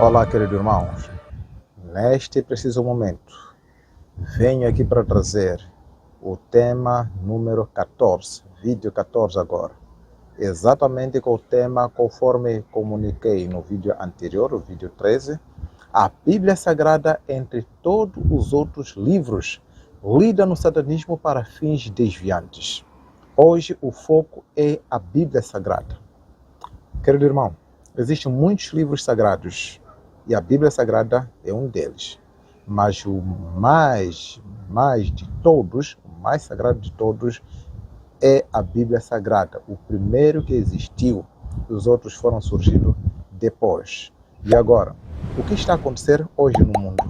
Olá, queridos irmãos. Neste preciso momento, venho aqui para trazer o tema número 14, vídeo 14 agora. Exatamente com o tema conforme comuniquei no vídeo anterior, o vídeo 13, a Bíblia Sagrada entre todos os outros livros, lida no satanismo para fins desviantes. Hoje o foco é a Bíblia Sagrada. Querido irmão, existem muitos livros sagrados e a Bíblia Sagrada é um deles. Mas o mais de todos, o mais sagrado de todos, é a Bíblia Sagrada. O primeiro que existiu, os outros foram surgindo depois. E agora, o que está a acontecer hoje no mundo?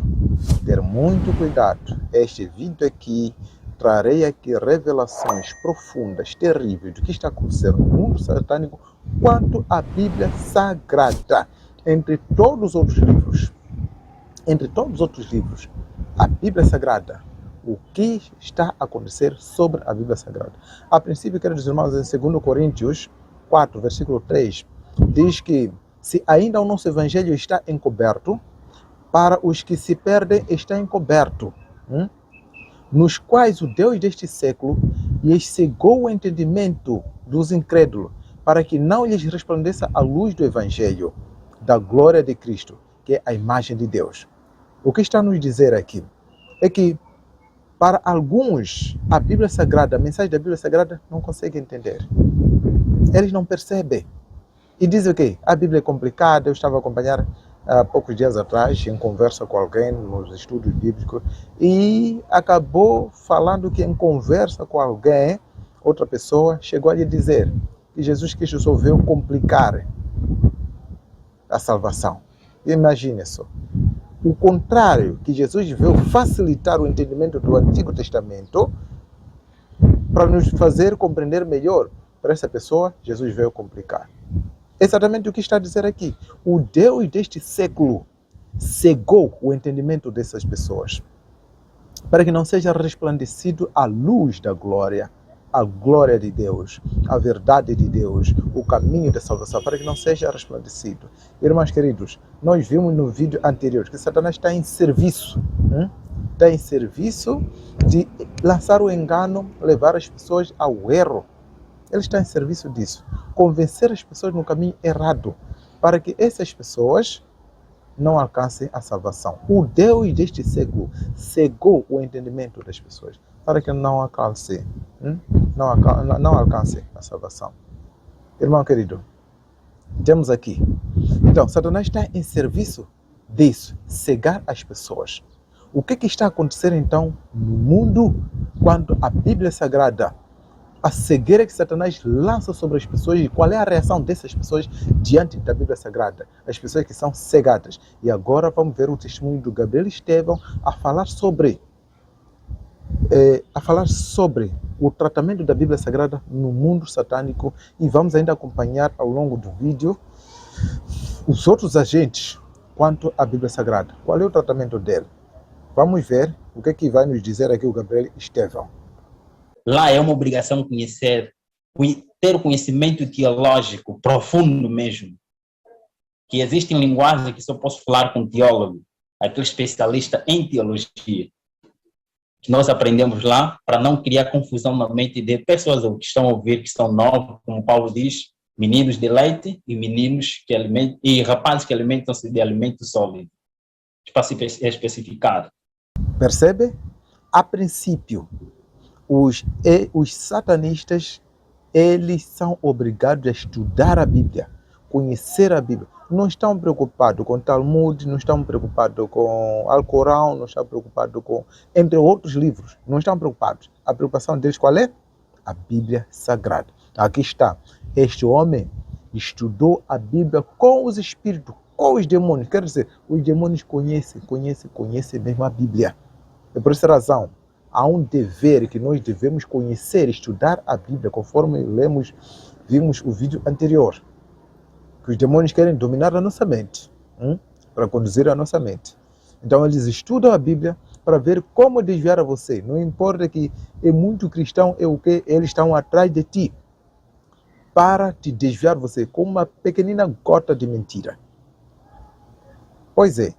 Ter muito cuidado. Este vídeo aqui, trarei aqui revelações profundas, terríveis, do que está acontecendo no mundo satânico quanto à Bíblia Sagrada. Entre todos os outros livros, a Bíblia Sagrada, o que está a acontecer sobre a Bíblia Sagrada? A princípio, queridos irmãos, em 2 Coríntios 4, versículo 3, diz que se ainda o nosso evangelho está encoberto, para os que se perdem está encoberto, nos quais o Deus deste século lhes cegou o entendimento dos incrédulos, para que não lhes resplandeça a luz do evangelho da glória de Cristo, que é a imagem de Deus. O que está a nos dizer aqui é que, para alguns, a Bíblia Sagrada, a mensagem da Bíblia Sagrada, não conseguem entender. Eles não percebem. E dizem o quê? A Bíblia é complicada. Eu estava a acompanhar há poucos dias atrás, em conversa com alguém, nos estudos bíblicos, e acabou falando que em conversa com alguém, outra pessoa chegou a lhe dizer que Jesus Cristo só veio complicar a salvação. Imagine só. O contrário, que Jesus veio facilitar o entendimento do Antigo Testamento para nos fazer compreender melhor. Para essa pessoa, Jesus veio complicar. Exatamente o que está a dizer aqui. O Deus deste século cegou o entendimento dessas pessoas, para que não seja resplandecido a luz da glória, a glória de Deus, a verdade de Deus, o caminho da salvação, para que não seja resplandecido. Irmãos queridos, nós vimos no vídeo anterior que Satanás está em serviço, está em serviço de lançar o engano, levar as pessoas ao erro. Ele está em serviço disso, convencer as pessoas no caminho errado, para que essas pessoas não alcancem a salvação. O Deus deste século cegou o entendimento das pessoas, para que não alcancem a salvação. Irmão querido, temos aqui. Então, Satanás está em serviço disso, cegar as pessoas. O que está acontecendo então no mundo quando a Bíblia Sagrada, a cegueira que Satanás lança sobre as pessoas, e qual é a reação dessas pessoas diante da Bíblia Sagrada? As pessoas que são cegadas. E agora vamos ver o testemunho do Gabriel Estevão a falar sobre o tratamento da Bíblia Sagrada no mundo satânico, e vamos ainda acompanhar ao longo do vídeo os outros agentes quanto à Bíblia Sagrada. Qual é o tratamento dele? Vamos ver o que é que vai nos dizer aqui o Gabriel Estevão. Lá é uma obrigação conhecer, ter conhecimento teológico profundo mesmo. Que existe linguagem que só posso falar com um teólogo, aquele especialista em teologia, que nós aprendemos lá para não criar confusão na mente de pessoas que estão a ouvir, que estão novos, como Paulo diz, meninos de leite e meninos que alimentam, e rapazes que alimentam-se de alimento sólido, para se especificar. Percebe? A princípio, os satanistas, eles são obrigados a estudar a Bíblia, conhecer a Bíblia. Não estão preocupados com Talmud, não estão preocupados com Alcorão, não estão preocupados com, entre outros livros. Não estão preocupados. A preocupação deles qual é? A Bíblia Sagrada. Aqui está. Este homem estudou a Bíblia com os espíritos, com os demônios. Quer dizer, os demônios conhecem mesmo a Bíblia. É por essa razão, há um dever que nós devemos conhecer, estudar a Bíblia, conforme vimos o vídeo anterior. Que os demônios querem dominar a nossa mente, para conduzir a nossa mente. Então eles estudam a Bíblia para ver como desviar a você. Não importa que é muito cristão, é o que eles estão atrás de ti, para te desviar você com uma pequenina gota de mentira. Pois é.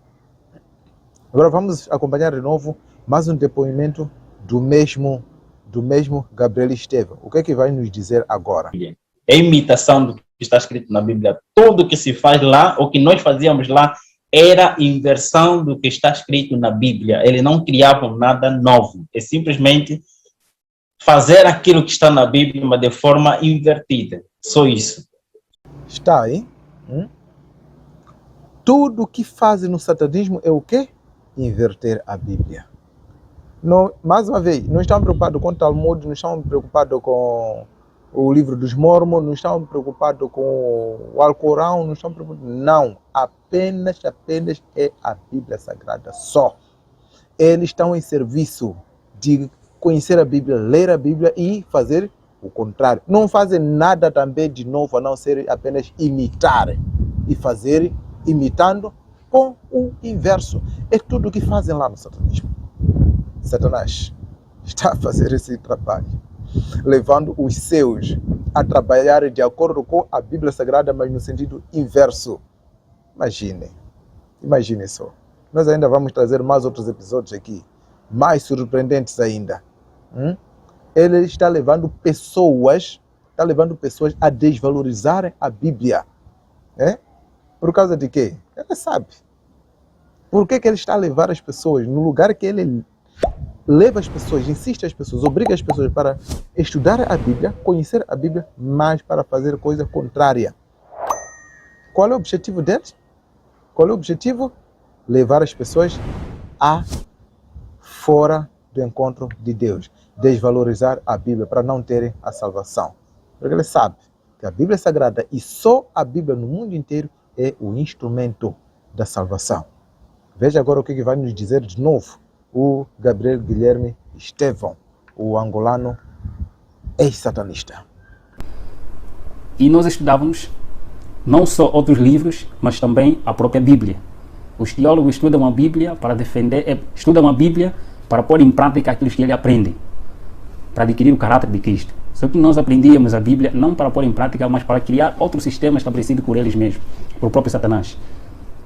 Agora vamos acompanhar de novo mais um depoimento do mesmo Gabriel Estevão. O que é que vai nos dizer agora? É imitação do que está escrito na Bíblia. Tudo que se faz lá, o que nós fazíamos lá, era inversão do que está escrito na Bíblia. Eles não criavam nada novo. É simplesmente fazer aquilo que está na Bíblia, mas de forma invertida. Só isso. Está aí? Tudo que fazem no satanismo é o quê? Inverter a Bíblia. Mais uma vez, não estamos preocupados com o Talmud, não estamos preocupados com o livro dos Mormons, não estamos preocupados com o Alcorão, não estamos preocupados. Não, apenas é a Bíblia Sagrada só. Eles estão em serviço de conhecer a Bíblia, ler a Bíblia e fazer o contrário. Não fazem nada também de novo, a não ser apenas imitar e fazer imitando com o inverso. É tudo o que fazem lá no satanismo. Satanás está a fazer esse trabalho, levando os seus a trabalhar de acordo com a Bíblia Sagrada, mas no sentido inverso. Imagine só. Nós ainda vamos trazer mais outros episódios aqui, mais surpreendentes ainda. Ele está levando pessoas a desvalorizarem a Bíblia. Por causa de quê? Ele sabe. Por que ele está a levar as pessoas no lugar que ele leva as pessoas, insiste as pessoas, obriga as pessoas para estudar a Bíblia, conhecer a Bíblia, mas para fazer coisa contrária. Qual é o objetivo deles? Qual é o objetivo? Levar as pessoas a fora do encontro de Deus, desvalorizar a Bíblia para não terem a salvação. Porque ele sabe que a Bíblia é sagrada e só a Bíblia no mundo inteiro é o instrumento da salvação. Veja agora o que vai nos dizer de novo o Gabriel Guilherme Estevão, o angolano ex-satanista. E nós estudávamos não só outros livros, mas também a própria Bíblia. Os teólogos estudam a Bíblia para defender, estudam a Bíblia para pôr em prática aquilo que eles aprendem, para adquirir o caráter de Cristo. Só que nós aprendíamos a Bíblia não para pôr em prática, mas para criar outro sistema estabelecido por eles mesmos, por próprio Satanás.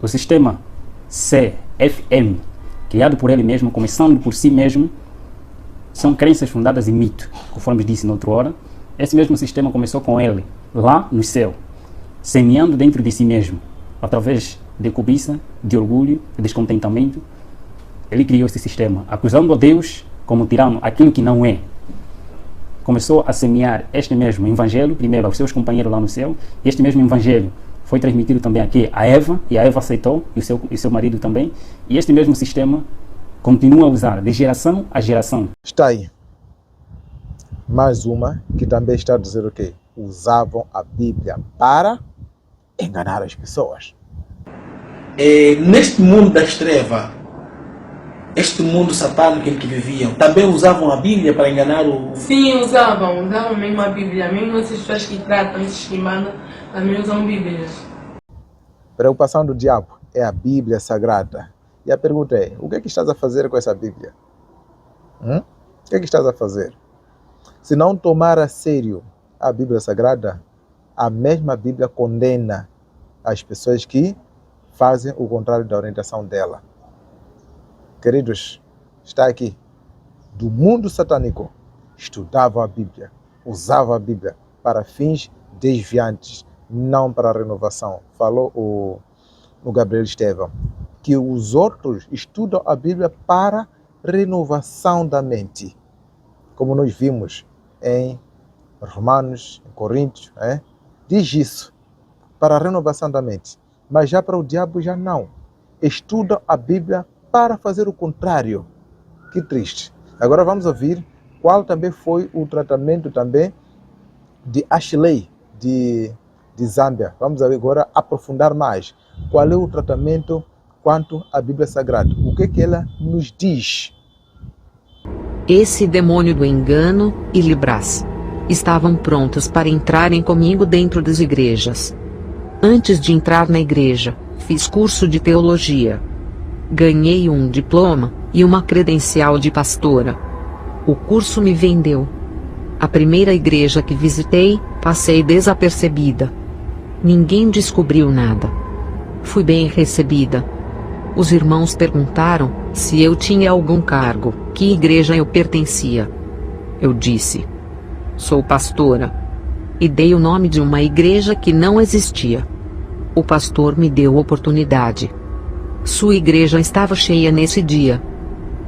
O sistema CFM, criado por ele mesmo, começando por si mesmo, são crenças fundadas em mito, conforme disse na outra hora. Esse mesmo sistema começou com ele, lá no céu, semeando dentro de si mesmo, através de cobiça, de orgulho, de descontentamento. Ele criou esse sistema, acusando a Deus como tirano, aquilo que não é. Começou a semear este mesmo evangelho, primeiro aos seus companheiros lá no céu, e este mesmo evangelho foi transmitido também aqui a Eva, e a Eva aceitou, e o seu marido também, e este mesmo sistema continua a usar de geração a geração. Está aí. Mais uma que também está a dizer o quê? Usavam a Bíblia para enganar as pessoas. Neste mundo das trevas, este mundo satânico em que viviam, também usavam a Bíblia para enganar o... Sim, usavam mesmo a Bíblia. Mesmo essas pessoas que tratam, esses que mandam, também usam Bíblias. A preocupação do diabo é a Bíblia Sagrada. E a pergunta é, o que é que estás a fazer com essa Bíblia? O que é que estás a fazer? Se não tomar a sério a Bíblia Sagrada, a mesma Bíblia condena as pessoas que fazem o contrário da orientação dela. Queridos, está aqui. Do mundo satânico, estudavam a Bíblia, usavam a Bíblia para fins desviantes, não para a renovação. Falou o Gabriel Estevão, que os outros estudam a Bíblia para renovação da mente. Como nós vimos em Romanos, em Coríntios, diz isso, para a renovação da mente. Mas já para o diabo já não. Estudam a Bíblia para fazer o contrário. Que triste. Agora vamos ouvir qual também foi o tratamento também de Ashley, de Zâmbia. Vamos agora aprofundar mais. Qual é o tratamento quanto à Bíblia Sagrada? O que é que ela nos diz? Esse demônio do engano e Libras estavam prontos para entrarem comigo dentro das igrejas. Antes de entrar na igreja, fiz curso de teologia. Ganhei um diploma e uma credencial de pastora. O curso me vendeu. A primeira igreja que visitei, passei desapercebida. Ninguém descobriu nada. Fui bem recebida. Os irmãos perguntaram se eu tinha algum cargo, que igreja eu pertencia. Eu disse: sou pastora. E dei o nome de uma igreja que não existia. O pastor me deu oportunidade. Sua igreja estava cheia nesse dia.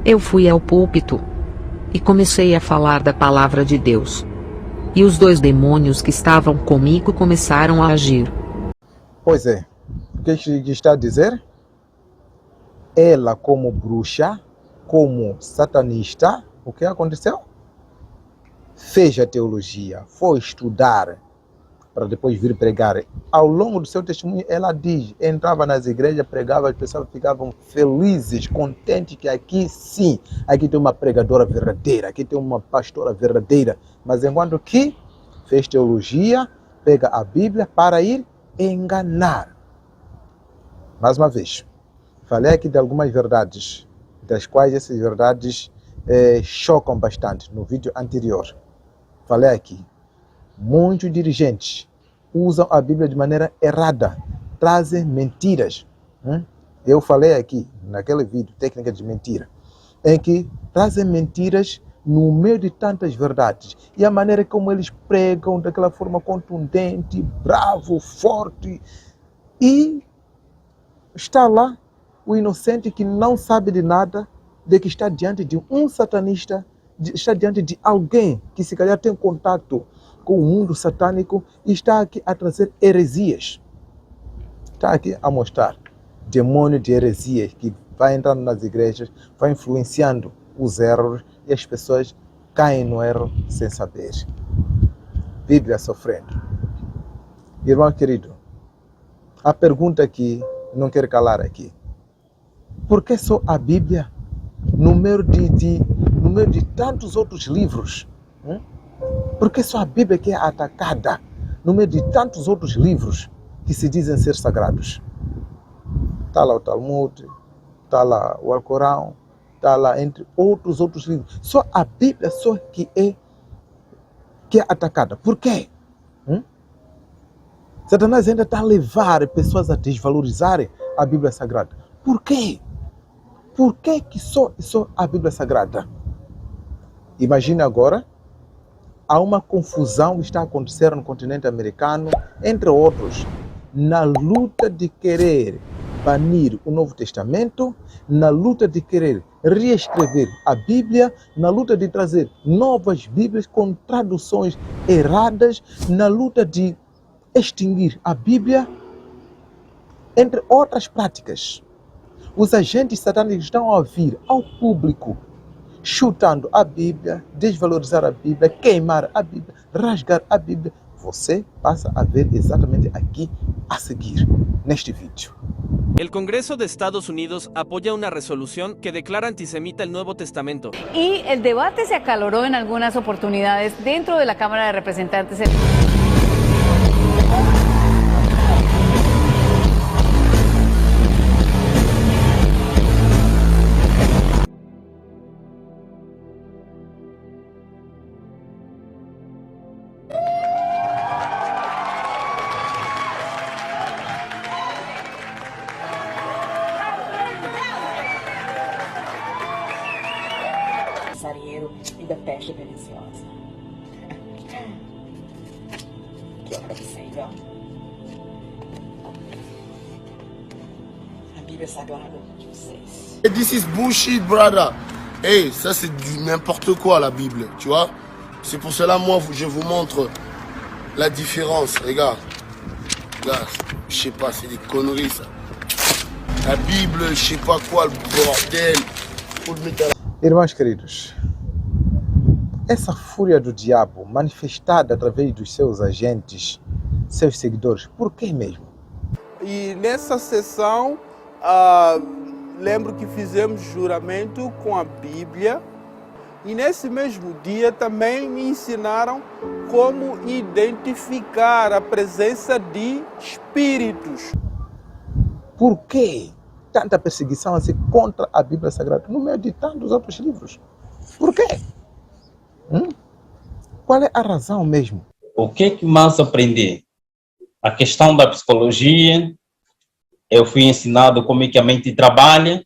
Eu fui ao púlpito e comecei a falar da palavra de Deus. E os 2 demônios que estavam comigo começaram a agir. Pois é, o que está a dizer? Ela, como bruxa, como satanista, o que aconteceu? Fez a teologia, foi estudar para depois vir pregar. Ao longo do seu testemunho, ela diz, entrava nas igrejas, pregava, as pessoas ficavam felizes, contentes que aqui sim, aqui tem uma pregadora verdadeira, aqui tem uma pastora verdadeira. Mas enquanto que fez teologia, pega a Bíblia para ir enganar. Mais uma vez, falei aqui de algumas verdades, das quais essas verdades chocam bastante no vídeo anterior. Falei aqui, muitos dirigentes usam a Bíblia de maneira errada, trazem mentiras. Eu falei aqui, naquele vídeo, técnica de mentira, em que trazem mentiras no meio de tantas verdades. E a maneira como eles pregam, daquela forma contundente, bravo, forte. E está lá o inocente que não sabe de nada, de que está diante de um satanista, está diante de alguém que se calhar tem contato com o mundo satânico e está aqui a trazer heresias. Está aqui a mostrar demônio de heresias que vai entrando nas igrejas, vai influenciando os erros e as pessoas caem no erro sem saber. Bíblia sofrendo. Irmão querido, a pergunta que não quero calar aqui. Por que só a Bíblia no meio de tantos outros livros? Por que só a Bíblia que é atacada no meio de tantos outros livros que se dizem ser sagrados? Está lá o Talmud, está lá o Alcorão, está lá entre outros livros. Só a Bíblia só que é atacada. Por quê? Satanás ainda está a levar pessoas a desvalorizarem a Bíblia Sagrada. Por quê? Por que só a Bíblia Sagrada? Imagina agora, há uma confusão que está a acontecer no continente americano, entre outros, na luta de querer banir o Novo Testamento, na luta de querer reescrever a Bíblia, na luta de trazer novas Bíblias com traduções erradas, na luta de extinguir a Bíblia, entre outras práticas. Os agentes satânicos estão a vir ao público, chutando a Bíblia, desvalorizar a Bíblia, queimar a Bíblia, rasgar a Bíblia. Você passa a ver exatamente aqui a seguir, neste vídeo. El Congreso de Estados Unidos apoya una resolución que declara antisemita el Nuevo Testamento. Y el debate se acaloró en algunas oportunidades dentro de la Cámara de Representantes. E da peste perniciosa. Que é pra vocês, ó. A Bíblia Sagrada de vocês. This is bullshit, brother. Hey, ça c'est du n'importe quoi la Bible, tu vois. C'est pour cela, moi, je vous montre la différence. Regarde. Regarde, je sais pas, c'est des conneries, ça. La Bible, je sais pas quoi, le bordel. Faut le mettre à la... Irmãos queridos, essa fúria do diabo manifestada através dos seus agentes, seus seguidores, por que mesmo? E nessa sessão, lembro que fizemos juramento com a Bíblia e nesse mesmo dia também me ensinaram como identificar a presença de espíritos. Por que tanta perseguição assim contra a Bíblia Sagrada no meio de tantos outros livros? Por quê? Qual é a razão mesmo? O que mais aprendi? A questão da psicologia, Eu fui ensinado como é que a mente trabalha,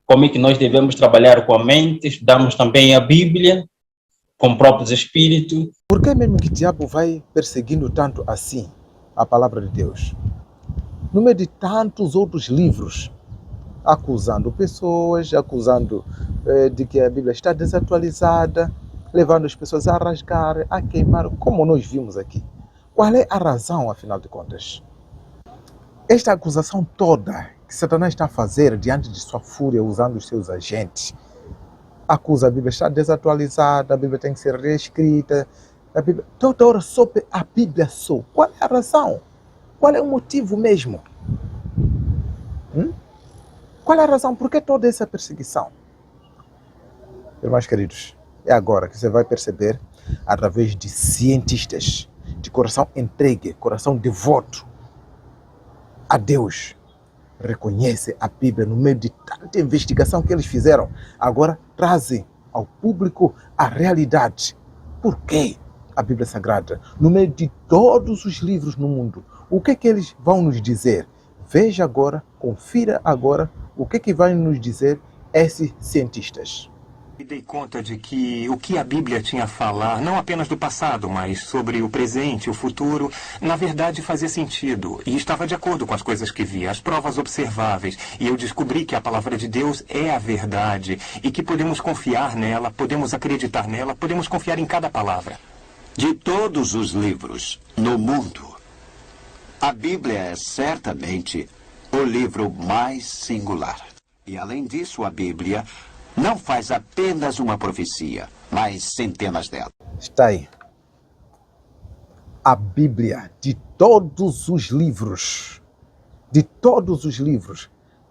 como é que nós devemos trabalhar com a mente, estudamos também a Bíblia, com próprios espíritos. Por que mesmo que o diabo vai perseguindo tanto assim a palavra de Deus? No meio de tantos outros livros, acusando pessoas, acusando de que a Bíblia está desatualizada, levando as pessoas a rasgar, a queimar, como nós vimos aqui. Qual é a razão, afinal de contas? Esta acusação toda que Satanás está a fazer diante de sua fúria, usando os seus agentes, acusa a Bíblia está desatualizada, a Bíblia tem que ser reescrita, a Bíblia, toda hora sobre a Bíblia só. Qual é a razão? Qual é o motivo mesmo? Qual é a razão? Por que toda essa perseguição? Irmãos queridos, é agora que você vai perceber, através de cientistas, de coração entregue, coração devoto a Deus, reconhece a Bíblia no meio de tanta investigação que eles fizeram. Agora trazem ao público a realidade. Por que a Bíblia Sagrada? No meio de todos os livros no mundo, o que eles vão nos dizer? Veja agora, confira agora o que vai nos dizer esses cientistas. Me dei conta de que o que a Bíblia tinha a falar, não apenas do passado, mas sobre o presente, o futuro, na verdade fazia sentido e estava de acordo com as coisas que via, as provas observáveis. E eu descobri que a palavra de Deus é a verdade e que podemos confiar nela, podemos acreditar nela, podemos confiar em cada palavra. De todos os livros no mundo, a Bíblia é certamente o livro mais singular. E além disso, a Bíblia não faz apenas uma profecia, mas centenas delas. Está aí. A Bíblia, de todos os livros,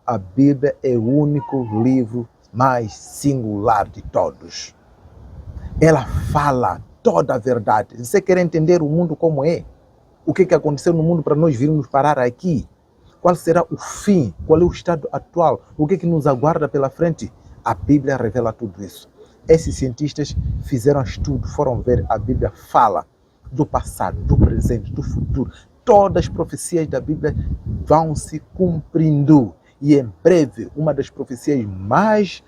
a Bíblia é o único livro mais singular de todos. Ela fala toda a verdade. Você quer entender o mundo como é? O que aconteceu no mundo para nós virmos parar aqui? Qual será o fim? Qual é o estado atual? O que nos aguarda pela frente? A Bíblia revela tudo isso. Esses cientistas fizeram estudo, foram ver, a Bíblia fala do passado, do presente, do futuro. Todas as profecias da Bíblia vão se cumprindo. E em breve, uma das profecias mais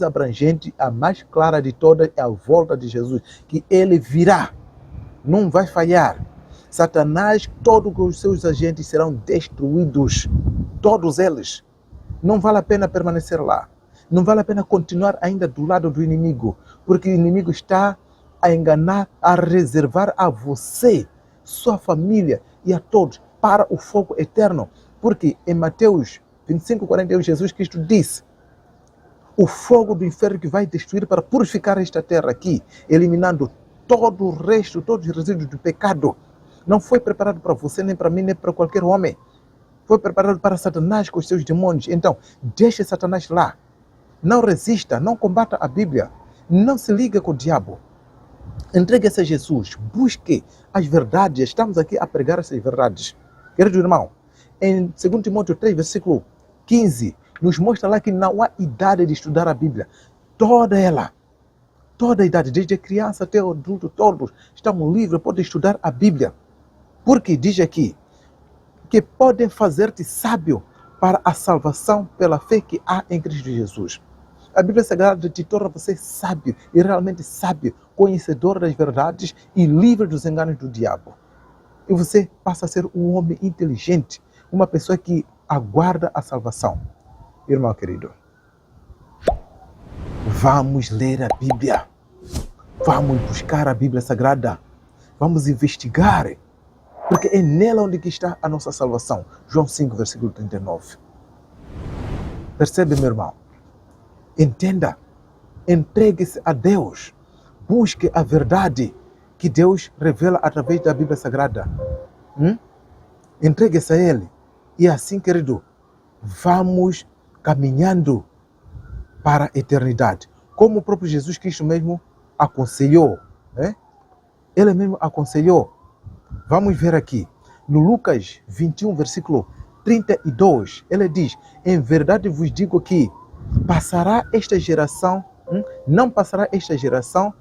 abrangentes, a mais clara de todas, é a volta de Jesus. Que ele virá, não vai falhar. Satanás, todos os seus agentes serão destruídos. Todos eles. Não vale a pena permanecer lá. Não vale a pena continuar ainda do lado do inimigo, porque o inimigo está a enganar, a reservar a você, sua família e a todos para o fogo eterno. Porque em Mateus 25:41, Jesus Cristo disse: o fogo do inferno que vai destruir para purificar esta terra aqui, eliminando todo o resto, todos os resíduos do pecado. Não foi preparado para você, nem para mim, nem para qualquer homem. Foi preparado para Satanás com os seus demônios. Então, deixe Satanás lá. Não resista, não combata a Bíblia. Não se liga com o diabo. Entregue-se a Jesus. Busque as verdades. Estamos aqui a pregar essas verdades. Querido irmão, em 2 Timóteo 3, versículo 15, nos mostra lá que não há idade de estudar a Bíblia. Toda ela, toda a idade, desde a criança até o adulto, todos estão livres, podem estudar a Bíblia. Porque diz aqui que podem fazer-te sábio para a salvação pela fé que há em Cristo Jesus. A Bíblia Sagrada te torna você sábio, e realmente sábio, conhecedor das verdades e livre dos enganos do diabo. E você passa a ser um homem inteligente, uma pessoa que aguarda a salvação. Irmão querido, vamos ler a Bíblia. Vamos buscar a Bíblia Sagrada. Vamos investigar. Porque é nela onde está a nossa salvação. João 5, versículo 39. Percebe, meu irmão? Entenda. Entregue-se a Deus. Busque a verdade que Deus revela através da Bíblia Sagrada. Entregue-se a Ele. E assim, querido, vamos caminhando para a eternidade. Como o próprio Jesus Cristo mesmo aconselhou. Ele mesmo aconselhou. Vamos ver aqui. No Lucas 21, versículo 32, ele diz: em verdade vos digo que passará esta geração, não passará esta geração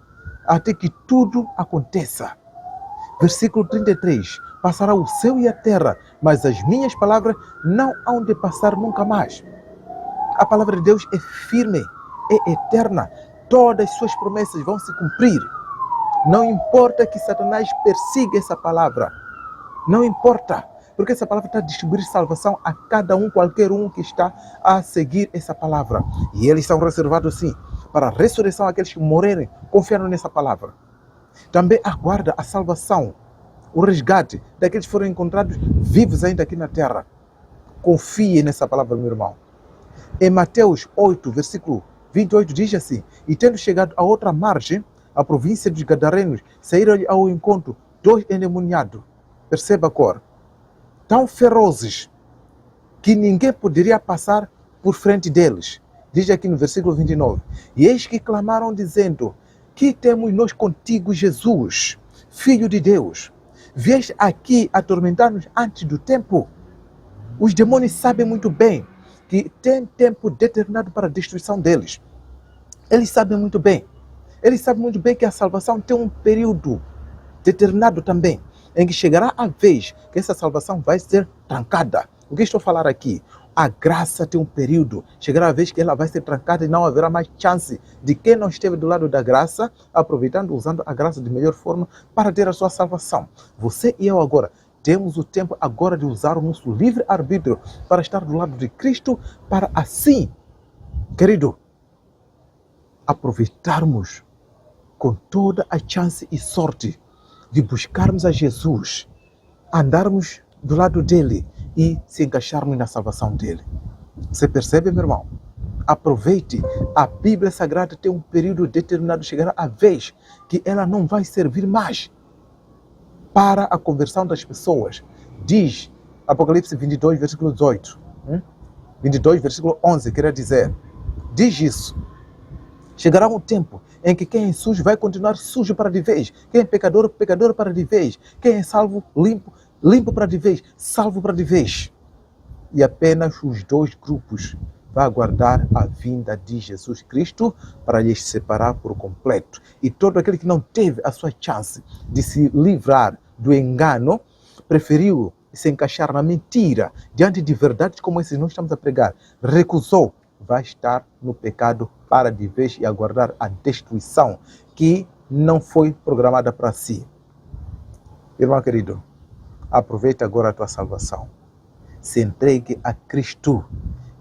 até que tudo aconteça. Versículo 33, passará o céu e a terra, mas as minhas palavras não hão de passar nunca mais. A palavra de Deus é firme, é eterna. Todas as suas promessas vão se cumprir. Não importa que Satanás persiga essa palavra. Não importa. Porque essa palavra está a distribuir salvação a cada um, qualquer um que está a seguir essa palavra. E eles são reservados, sim, para a ressurreição aqueles que morrerem, confiando nessa palavra. Também aguarda a salvação, o resgate daqueles que foram encontrados vivos ainda aqui na terra. Confie nessa palavra, meu irmão. Em Mateus 8, versículo 28, diz assim: e tendo chegado a outra margem, a província dos Gadarenos, saíram-lhe ao encontro 2 endemoniados. Perceba a cor. Tão ferozes que ninguém poderia passar por frente deles. Diz aqui no versículo 29. E eis que clamaram dizendo: que temos nós contigo, Jesus, Filho de Deus? Vieste aqui atormentar-nos antes do tempo? Os demônios sabem muito bem que tem tempo determinado para a destruição deles. Eles sabem muito bem. Eles sabem muito bem que a salvação tem um período determinado também, em que chegará a vez que essa salvação vai ser trancada. O que estou a falar aqui? A graça tem um período. Chegará a vez que ela vai ser trancada e não haverá mais chance de quem não esteve do lado da graça, aproveitando, usando a graça de melhor forma para ter a sua salvação. Você e eu agora temos o tempo agora de usar o nosso livre-arbítrio para estar do lado de Cristo, para assim, querido, aproveitarmos com toda a chance e sorte de buscarmos a Jesus, andarmos do lado dele e se encaixarmos na salvação dele. Você percebe, meu irmão? Aproveite. A Bíblia Sagrada tem um período determinado. Chegará a vez que ela não vai servir mais para a conversão das pessoas. Diz Apocalipse 22, versículo 18. 22, versículo 11, quer dizer. Diz isso. Chegará um tempo em que quem é sujo vai continuar sujo para de vez. Quem é pecador, pecador para de vez. Quem é salvo, limpo, limpo para de vez. Salvo para de vez. E apenas os dois grupos vão aguardar a vinda de Jesus Cristo para lhes separar por completo. E todo aquele que não teve a sua chance de se livrar do engano, preferiu se encaixar na mentira, diante de verdades como essas nós estamos a pregar, recusou, vai estar no pecado para de vez e aguardar a destruição que não foi programada para si. Irmão querido, aproveita agora a tua salvação. Se entregue a Cristo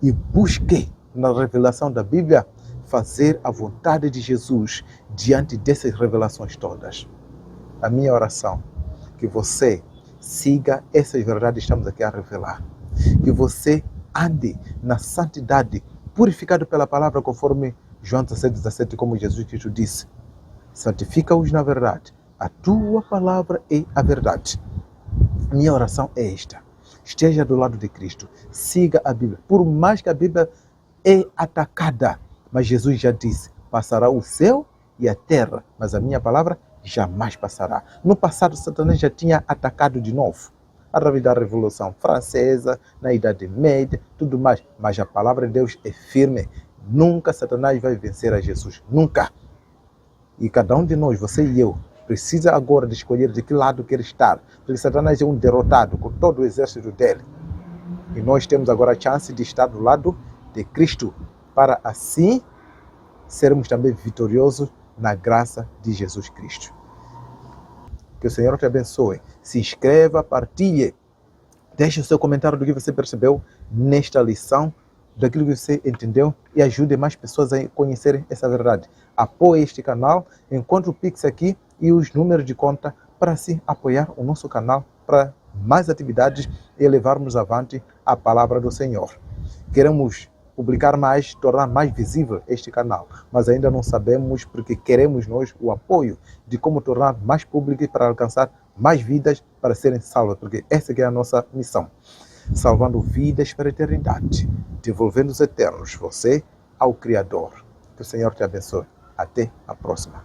e busque na revelação da Bíblia fazer a vontade de Jesus diante dessas revelações todas. A minha oração, que você siga essas verdades que estamos aqui a revelar. Que você ande na santidade, purificado pela palavra, conforme João 17, como Jesus Cristo disse. Santifica-os na verdade. A tua palavra é a verdade. Minha oração é esta. Esteja do lado de Cristo. Siga a Bíblia. Por mais que a Bíblia é atacada, mas Jesus já disse, passará o céu e a terra, mas a minha palavra jamais passará. No passado, Satanás já tinha atacado de novo, através da Revolução Francesa, na Idade Média, tudo mais. Mas a palavra de Deus é firme. Nunca Satanás vai vencer a Jesus. Nunca. E cada um de nós, você e eu, precisa agora de escolher de que lado quer estar. Porque Satanás é um derrotado com todo o exército dele. E nós temos agora a chance de estar do lado de Cristo, para assim sermos também vitoriosos na graça de Jesus Cristo. Que o Senhor te abençoe. Se inscreva, partilhe. Deixe o seu comentário do que você percebeu nesta lição, daquilo que você entendeu, e ajude mais pessoas a conhecerem essa verdade. Apoie este canal, encontre o Pix aqui e os números de conta para assim apoiar o nosso canal para mais atividades e levarmos avante a palavra do Senhor. Queremos publicar mais, tornar mais visível este canal, mas ainda não sabemos, porque queremos nós o apoio de como tornar mais público para alcançar mais vidas para serem salvas, porque essa que é a nossa missão, salvando vidas para a eternidade, devolvendo os eternos, você ao Criador. Que o Senhor te abençoe. Até a próxima.